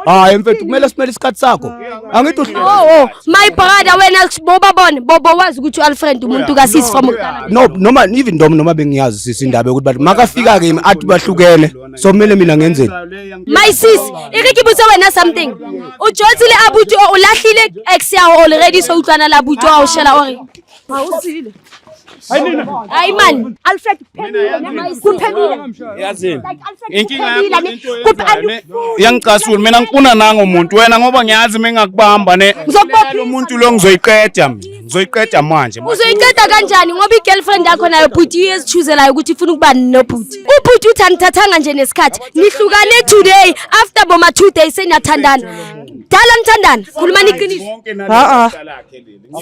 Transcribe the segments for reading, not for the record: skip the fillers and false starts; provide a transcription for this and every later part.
hayi mfethu kumele simele isikhathi sakho angithi My brother wena bobabone bobo wazi ukuthi uAlfred umuntu kasisi from noma even noma bengiyazi sisi indaba ukuthi bathi makafika kimi athi bahlukene so kumele mina ngenzeni my sis ikikibutse wena something uJotsile abuti ulahlile ex yawo already so utlwana la buti wa ushela ori awusile hayi man Alfred kuphelile yazini inkinga yangicasula mina ngifuna nango umuntu wena ngoba ngiyazi mengakubamba ne lo muntu lo ngizoyiqeda manje uzoyiqeda kanjani ngoba igirlfriend yakho nayo bhuti yezichuzelayo ukuthi ifuna ukuba nobhuti ubhuti uthandithathanga nje nesikhathi nihlukane today after boma 2 days seniyathandana dala nithandana khuluma niqiniso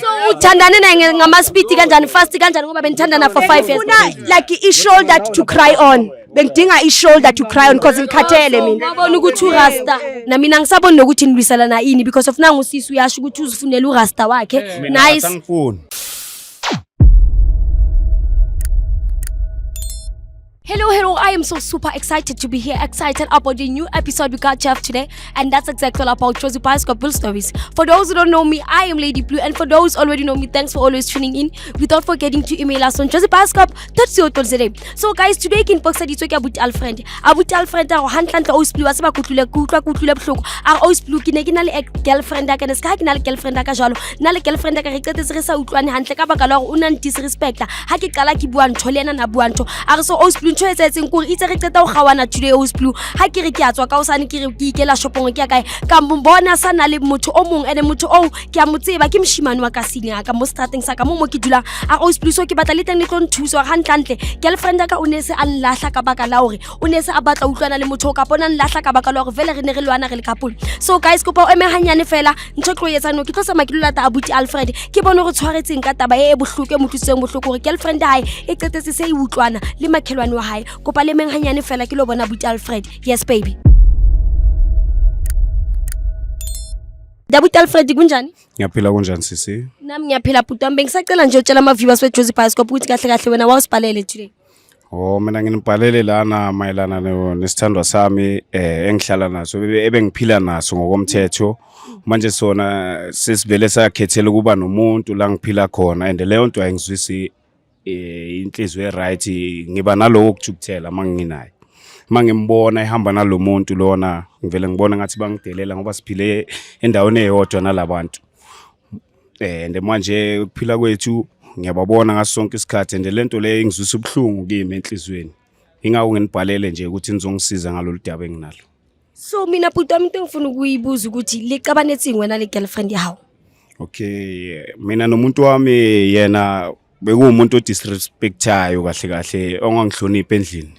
so uthandane naye ngama speed kanjani fast kanjani ngoba benithandana for 5 years like I shoulder to cry on bengidinga I shoulder to cry on because ngikhathele mina ngabona ukuthi urasta na mina ngisabona nokuthi nilwiselana ini because of nangu sisi uyasho ukuthi uzifunela urasta wakhe nice. Hello, I am so super excited to be here, excited about the new episode we got Jeff today, and that's exactly all about Josie Bioscope Bull Stories. For those who don't know me, I am Lady Blue, and for those already know me, thanks for always tuning in, without forgetting to email us on josiebioscope.co.za. So guys, today in box edit about Alfred are handlanta always blue as bakutule blog are always blue kinale girlfriend ka neska kinale girlfriend ka jalo nale girlfriend ka rekete se sa utlwane hantle ka baka la una disrespect ha ke qala ki bua ntho le na bua ntho are so always blue etseng gore itse re qeta go gawana today always blue ha ke re ke a tswa ka osane ke re ke ikela shopong ke ya kae ka mbona sana le motho o mong ene motho o ke a motseba ke mshimane wa ka sinya ka mo starting sa ka mo ke dula a always blue so ke batla le teng le tlo nthuso hantlantle girlfriend ka o ne se a nlahla ka baka la hore o ne se a batla utlwana le motho ka bona nlahla ka baka la hore vele re ne re lwana re le couple. So guys kopa o eme hanyane fela ntho tlo yetsa no ke tlo sa makilula ta abuti Alfred ke bona go tshwaretseng ka taba e bohloke mothuseng bohloko gore girlfriend hae e qetetse se e utlwana le makhelwane wa hae kopa le meng hanyane fela ke lo bona abuti Alfred. Yes baby Dabuti Alfred kunjani? Ngiyaphila kunjani sisi? Nami ngiyaphila bhuti bengisacela nje utshela ama viewers we Josie Bioscope ukuthi kahle kahle wena wawusibhalele today. Mina nginibhalele lana mayelana nesithandwa sami engihlala naso ebengiphila naso ngokomthetho manje sona sesivele sakhethela kuba nomuntu la ngiphila khona and leyo nto ayingizwisi inhliziyo eright ngiba nalowo ukuthukuthela manginayo mangimbona ehamba nalomuntu lona ngivele ngibona ngathi bangidelela ngoba siphile endaweni eyodwa nalabantu and manje ukuphila kwethu ngiyababona ngasonke isikhathi and lento le ingizwisa ubhlungu kimi enhlizweni ingako nginibhalele nje ukuthi nizongisiza ngalolu daba enginalo. So mina bhuti wami into ngifuna ukuyibuza ukuthi licabanetsing wena le girlfriend yawo. Okay mina nomuntu wami yena bekuwumuntu odisrespectayo kahle kahle ongangihlonipha endlini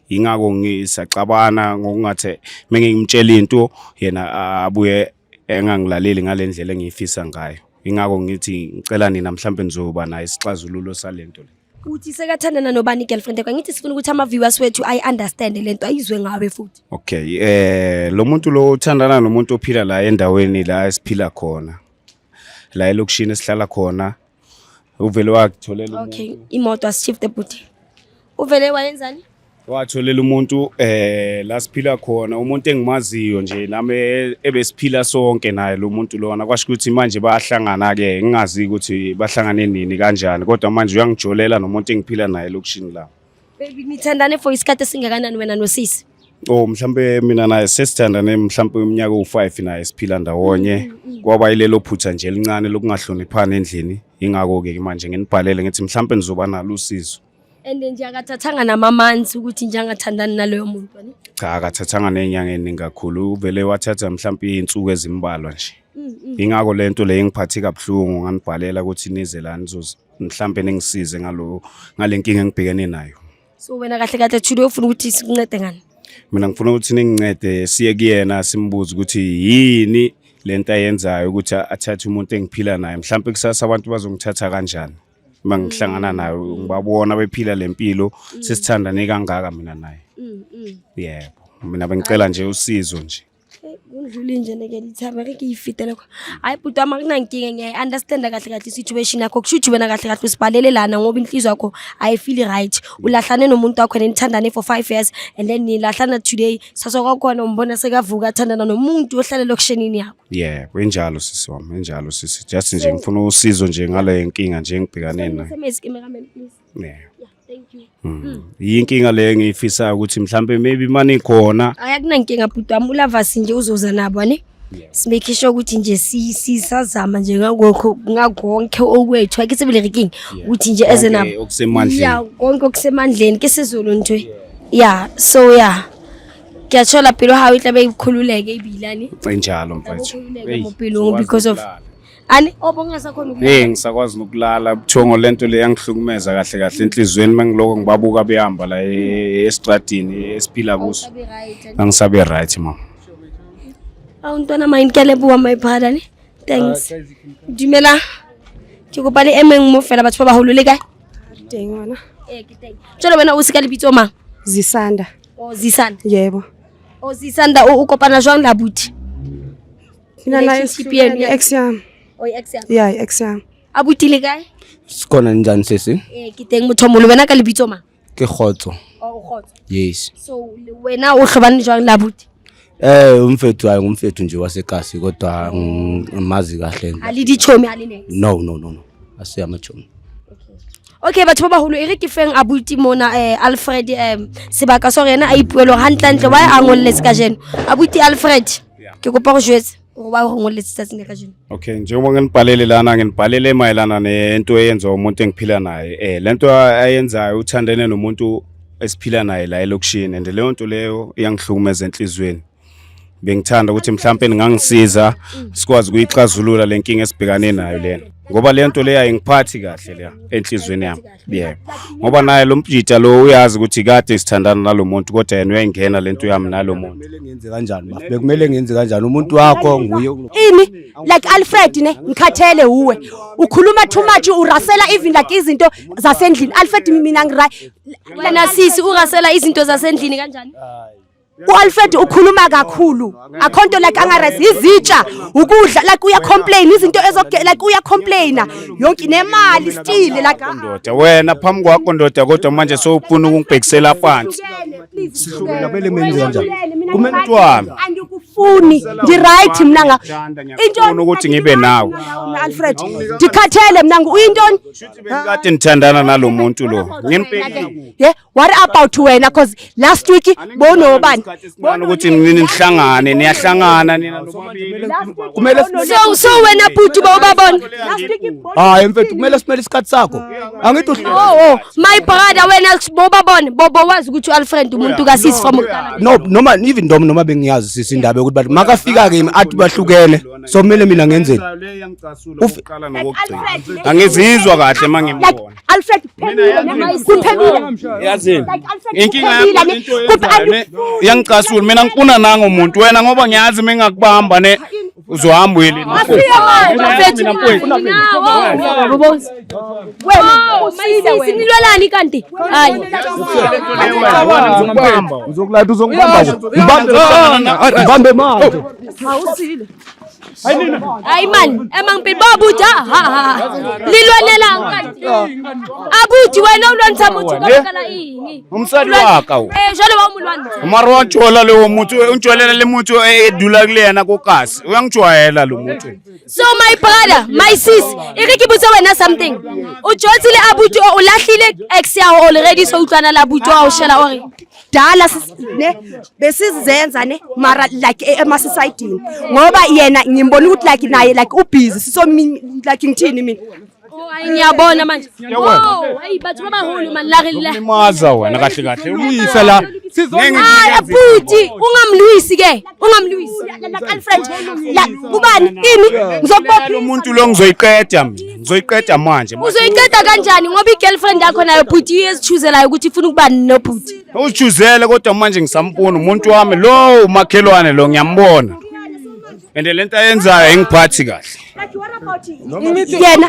ingako ngisacabana ngokungathe mengimtshela into yena abuye engangilaleli ngalendlela engiyifisa ngayo ingako ngithi ngicela nina mhlambe nizoba nayo isixazululo salento le uthi sekathandana nobani girlfriend yakho ngithi sifuna ukuthi ama viewers wethu I understand lento ayizwe ngawe futhi. Okay lo muntu lo uthandana nomuntu ophila la endaweni la esiphila khona la elokushini esihlala khona uvele wakutholela umuntu. Okay imoto ashift bhuti uvele wayenzani watholela umuntu la siphila khona umuntu engimaziyo nje nami ebesiphila sonke naye lo muntu lona kwasho ukuthi manje bahlangana ke ngingazi ukuthi bahlangane nini kanjani kodwa manje uyangijolela nomuntu engiphila naye lokushini la. Baby nithandane for isikhathi singakanani wena nosisi? Mhlambe mina naye sesithandane mhlambe iminyaka u5 naye siphila ndawonye kwaba ilelo phutha nje elincane lokungahloniphana endlini ingako ke manje nginibhalele ngithi mhlambe nizoba nalo usizo. And nje akathathanga namamanzi ukuthi nje angathandani naloyo muntu wena? Cha akathathanga nenyanga eningi kakhulu uvele wathatha mhlambe izinsuku ezimbalwa nje. Ingako lento le engiphathi kabuhlungu nganibhalela ukuthi nize la nizozi mhlambe ningisize ngalenkinga engibhekene nayo. So wena kahle kahle Thulo ufuna ukuthi sikuncede ngani? Mina ngifuna ukuthi ningincede siye kuyena simbuze ukuthi yini lento ayenzayo ukuthi athathe umuntu engiphila naye mhlambe kusasa abantu bazongithatha kanjani mangihlangana nayo ngibabona bephila lempilo sesithandane kangaka mina naye. Yebo mina bengicela nje usizo nje. ngidlule nje nake lithaba ke ngiyifitele kwa hayi bhuti ama kunankinga ngiya understand kahle kahle situation yakho kushuthi wena kahle kahle usibhalele lana ngoba inhliziyo yakho I feel right ulahlane nomuntu wakho nenithandane for 5 years and then nilahlana today sasokhona umbona sekavuka athandana nomuntu ohlale lokushenini yakho enjalo sisi wami enjalo sisi just nje ngifuna usizo nje ngale nkinga nje ngibhekane nayo thank you yinkinga le ngiyifisa ukuthi mhlambe maybe mani khona ayakunankinga bhuti wami ulavasi nje uzoza nabo ne simake sure ukuthi nje sisazama nje ngakonke okwethu akisebele riking ukuthi nje eze nabo okusemandleni konke okusemandleni ke sizolo ntwe so Kiachola pilo how it be khululeke ibilani enjalo mfethu mpilo because of ani obongasa khona ngisakwazi nokulala buthongo lento le yangihlukumeza kahle kahle enhlizweni mangiloko ngibabuka behamba la estradini esiphila kuso angisabe right mama awuntwana mayinkele buwa mayiphada ni thanks dumela tikopale emeng mo fela batho ba baholo kae teng wena ke teng tsholo wena o sika lebitso mang Zisanda Zisanda yebo Zisanda o kopana jwang la buti mina na exam exam abuti le kae Sikona njani sisi ke teng mothomolo wena ka lebitso mang ke Khotso Khotso yes so wena o hlobane jwang la buti umfethu ayi ngumfethu nje wasekasi kodwa mazi kahle ali dichomi ali ne no ase amachomi okay batho ba baholo ere ke feng abuti mona Alfred sebaka so rena a ipuelo hantlantle wa a ngolletse ka jeno abuti Alfred ke kopa go jwetsa go ba go ngolletse tsatsing ka jeno okay njengoba nginibhalele lana nginibhalele mayelana nento eyenza umuntu engiphila naye lento ayenzayo uthandene nomuntu esiphila naye la elokushini and leyo nto leyo iyangihlukumeza enhlizweni bengithanda ukuthi mhlambe ningangisiza sikwazi ukuyixazulula lenkinga esibhekane nayo lena ngoba lento leya ingiphathi kahle leya enhlizweni yami ngoba naye lo mpjita lo uyazi ukuthi kade sithandana nalomuntu kodwa yena uyayingena lento yami nalomuntu kumele ngenze kanjani bekumele ngenze kanjani umuntu wakho nguye ini like Alfred ne ngikhathele uwe ukhuluma too much urasela even like izinto zasendlini Alfred mina wena sisi urasela izinto zasendlini kanjani Alfred ukhuluma kakhulu akhonto like angarasi izitsha ukudla like uya complain izinto like uya complaina yonke nemali still like ndoda wena phambi kwakho ndoda kodwa manje sowufuna ukungibhekisela phansi kumele menze kanjani kumele wami angikufuni ndi right mina into ukuthi ngibe nawe Alfred dikhathele mina uyintoni kade nithandana nalomuntu lo ngempela what about wena because last week bonobani bona ukuthi nihlangane niyahlangana nina kumele so wena bhuti bawubabona hayi mfethu kumele simele isikhathi sakho angithi my brother wena bawubabona bobo wazi ukuthi Alfred umuntu kasisi from noma even noma bengiyazi sisi indaba ukuthi bathi makafika kimi athi bahlukene so kumele mina ngenzeni angizizwa kahle mangimubona Alfred kuphemile yazini inkinga yakho into yenzayo yangicasula mina ngifuna nanga umuntu wena ngoba ngiyazi mengakubamba ne uzohamba wele sinilwelani kanti hayi uzokulanda uzongibamba mbambe manje awusile hayi man emangipili babuja lilwanela kanti abuthi wena ulwanisa muthi ukala yini umsali wakho jalo wawumulwanisa mara wajola lewo muntu unjolela le muntu edula kulena kokasi uyangijwayela lo muntu so my brother my sis ikikibutse wena something ujotsile abuthi ulahlile ex yawo already so utlwana la abuthi awushela ore dala ne besizenza ne mara like ema society ngoba yena ngimbona ukuthi like naye like ubusy so like ngithini mina ngiyabona manje hayi bathu babahulu man la limaza wena kahle kahle uyisa la abuthi ungamlwisi ke ungamlwisi Alfred la kubani ini ngizokubopha umuntu lo ngizoyiqeda mina ngizoyiqeda manje uzoyiqeda kanjani ngoba igirlfriend yakho nayo bhuti uyezithuzelayo ukuthi ufuna ukuba nobhuti uzithuzele kodwa manje ngisambona umuntu wami lo umakhelwane lo ngiyambona and lento ayenzayo engiphathi kahle. yena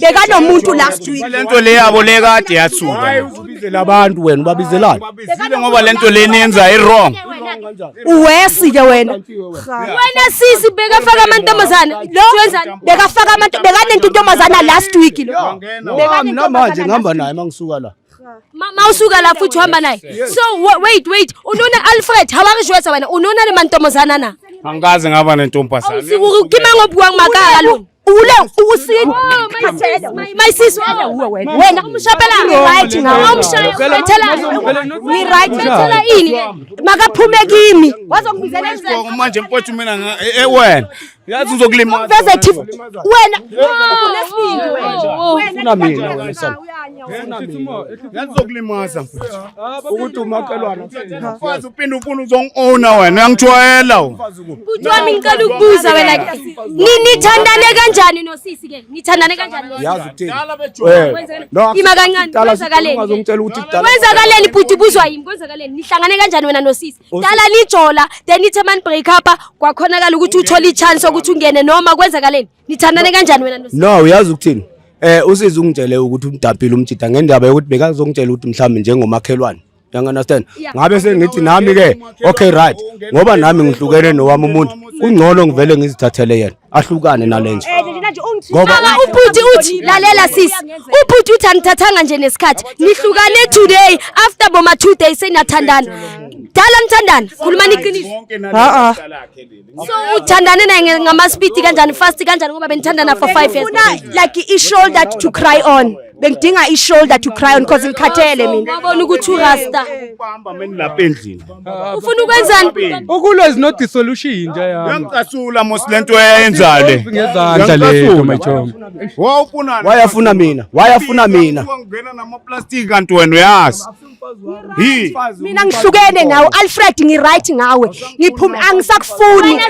bekanomuntu last week Lento le yabo le kade yathuka. Ubizela abantu wena ubabizelani? Babizile ngoba lento leni yenza i-wrong. uwesi-ke wena Wena sisi bekafaka amantombazana. bekanento intombazana last week lo Mina manje ngihamba naye mangisuka la. Mawusuka la futhi uhamba naye. So wait, unona Alfred, hawakujwetsa wena. Unona le mantombazana na. Angikaze ngaba nentombazana. Ukima ngobuwa makaka lo. My sis wena umshapela right ngawo umshayela ni right bethela ini makaphume kimi wazongibizela Ngoko manje mfowethu mina wena. Yazi uzokulimaza. positive wena Ufuna mina wena sana. Yazi uzokulimaza mfowethu. Ukuthi umakhelwana. Mfowethu uphinda ufuna uzongi-owna wena. Uyangijwayela wena. Buthi wami ngicela ukubuza wena nithandane kanjani nosisi ke nithandane kanjani Yazi uthini? Ima kancane kwenzakaleni Ungazongitshela ukuthi kudala. kwenzakaleni buthi buzwa yimi kwenzakaleni nihlangane kanjani wena nosisi dala lijola then nithi man break up kwakhonakala ukuthi uthola ichance ukuthi ungene noma kwenzakaleni nithandane kanjani wena nosisi No, uyazi ukuthini? Usiza ungitshele ukuthi umdampile umtshita ngendaba yokuthi bekazongitshela ukuthi mhlawumbe njengomakhelwane. You understand? Ngabe sengithi nami ke okay right. Ngoba nami ngihlukene nowami umuntu. Kungcono ngivele ngizithathele yena. Ahlukane nalenje. Ngoba ubhuti uthi lalela sisi ubhuti uthi anithathanga nje nesikhathi nihlukane today after boma 2 days senathandana dala nithandana khuluma niqiniso so uthandane naye ngama speed kanjani fast kanjani ngoba benithandana for 5 years like i-shoulder to cry on bengidinga i-shoulder to cry on because ngikhathele mina wabona ukuthi urasta Uhamba mina lapha endlini. ufuna ukwenzani Ukulwa is not the solution nje yami. Uyangicasula mos lento eyenzayo le. Ngezandla leyo machomo. Wawufunani? Wayafuna mina. Ungena nama-plastic kanti wena uyazi. mina ngihlukene nawe Alfred ngi-right ngawe angisakufuni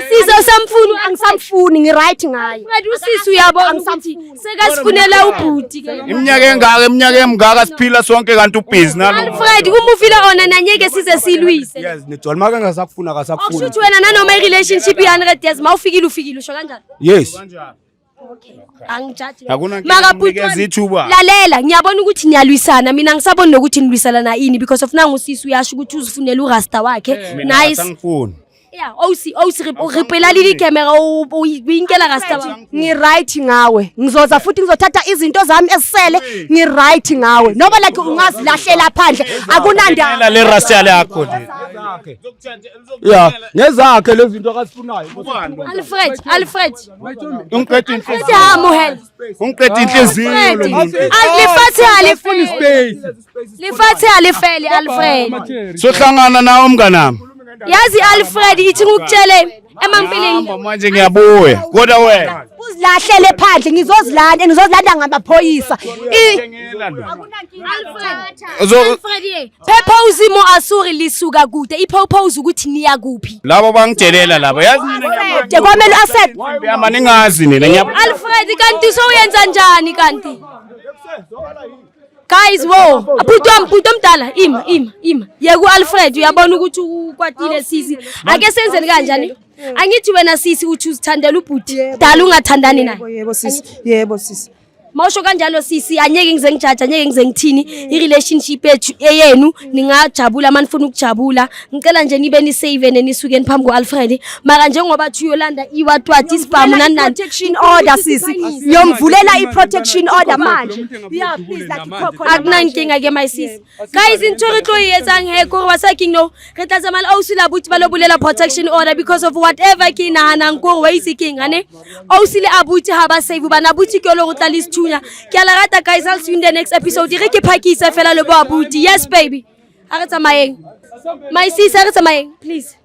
angisamfuni ngi-right ngaye Fred usisi uyabona ukuthi sekasifunela ubhuti ke Iminyaka emingaka siphila sonke kanti ubhizi nalo. Alfred uma ufila ona nanyeke size silwise Yes, nijwala maka ngasakufuna akasakufuni. Okushuthi wena nanoma i-relationship i-100 years mawufikile usho kanjani Yes. Angijaji Akuna nkinga, nginikeza ithuba. lalela ngiyabona ukuthi niyalwisana mina ngisaboni nokuthi nilwisana na ini because of nangu usisi uyasho ukuthi uzifunela urasta wakhe nice Angifuni. yeah ripela lili camera uyinkela rasta wakhe ngi-right ngawe ngizoza futhi ngizothatha izinto zami esele ngi-right ngawe noma like ungazilahlela phandle akunandaba Le rasta yakho nje. Yeah, ngezakhe lezi zinto akasifunayo. Alfred Ungiqeda inhliziyo. sithi hamuhela Ungiqeda inhliziyo lo muntu. lifathe alifele Alfred Sohlangana nawe mnganami. yazi Alfred ithi ngikutshele emampilini Hamba manje ngiyabuya. Kodwa wena uzilahlele phandle ngizozilanda ngamaphoyisa Alfred phepha uzimo asuri lisuka kude ipropose ukuthi niya kuphi labo bangidelela labo yazi mina de kwamele aset ngiyama ningazi nina Alfred kanti soyenza njani kanti Guys wo abhuti omdala ima yeku Alfred uyabona ukuthi ukwatile sisi ake senzeni kanjani angithi wena sisi uthi uzithandela ubhuti dala ungathandani naye yebo sisi Mawusho kanjalo sisi anyeke ngize ngijaja anyeke ngize ngithini i-relationship yenu ningajabula manifuna ukujabula ngicela nje nibe ni save nenisuke niphambi kwa-Alfred mara njengoba thi uyolanda iwatwati isibhamu nani nani protection order sisi ngiyomvulela i-protection order manje yeah please like akunankinga ke my sis guys intshorito yetsang he gore wa sa king no re tla tsamala ausi la buti ba lo bulela protection order because of whatever ke nahanang gore wa ise king ane ausi le abuti ha ba save bana buti ke lo go tla list ke la rata guys I'll see you in the next episode re ke phakisa fela le bo abuti yes baby a re tsamayeng my sis a re tsamayeng please